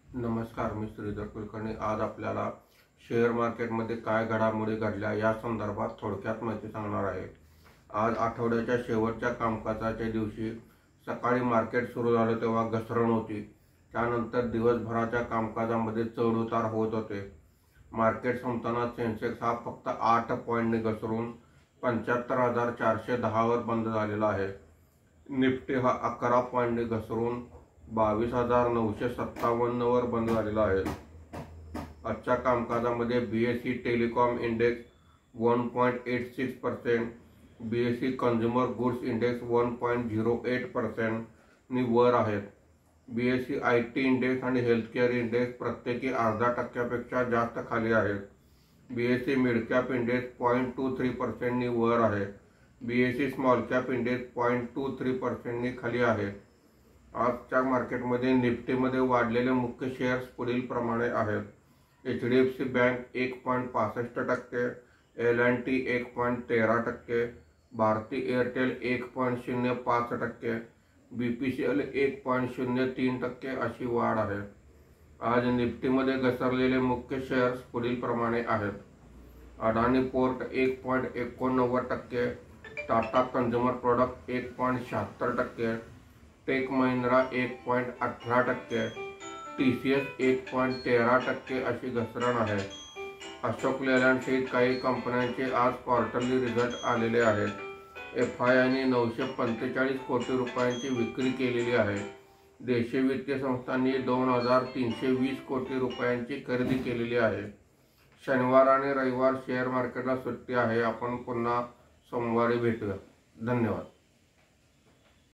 नमस्कार, मी श्रीधर कुलकर्णी। आज आपल्याला शेअर मार्केटमध्ये काय घडामोडी घडल्या या संदर्भात थोडक्यात माहिती सांगणार आहे। आज आठवड्याच्या शेवटच्या कामकाजाच्या दिवशी सकाळी मार्केट सुरू झालं तेव्हा घसरण होती। त्यानंतर दिवसभराच्या कामकाजामध्ये चढउतार होत होते। मार्केट संपताना सेन्सेक्स हा फक्त 8 पॉईंटने घसरून 75,410 वर बंद झालेला आहे। निफ्टी हा 11 पॉईंटने घसरून 22,957 वर बंद झालेला आहे। आजच्या कामकाजामध्ये BSE telecom index 1.86%, BSE consumer goods index 1.08% नी वर आहेत। BSE IT इंडेक्स आणि हेल्थकेअर इंडेक्स प्रत्येकी 0.5% जास्त खाली आहेत। BSE मिड कॅप इंडेक्स 0.23% नी वर आहे। BSE स्मॉल कॅप इंडेक्स 0.23% नी खाली आहे। आजच्या मार्केटमध्ये निफ्टीमध्ये वाढलेले मुख्य शेअर्स पुढील प्रमाणे आहेत। HDFC bank 1.65%, L&T 1.13%, Bharti Airtel 1.05%, BPCL 1.03% अशी वाढ आहे। आज निफ्टीमध्ये घसरलेले मुख्य शेअर्स पुढील प्रमाणे आहेत। Adani port 1.89%, Tata consumer product 1.76%, tech Mahindra 1.18%, TCS 1.13% अशी घसरण आहे। अशोक लेलँड सहित काही कंपन्यांचे आज क्वार्टरली रिझल्ट आलेले आहेत। FII 945 कोटी रुपयांची विक्री केलेली आहे। देशी वित्तीय संस्थांनी 2,320 कोटी रुपयांची खरेदी केलेली आहे। शनिवार आणि रविवार शेअर मार्केटला सुट्टी आहे। आपण पुन्हा सोमवारी भेटूया। धन्यवाद।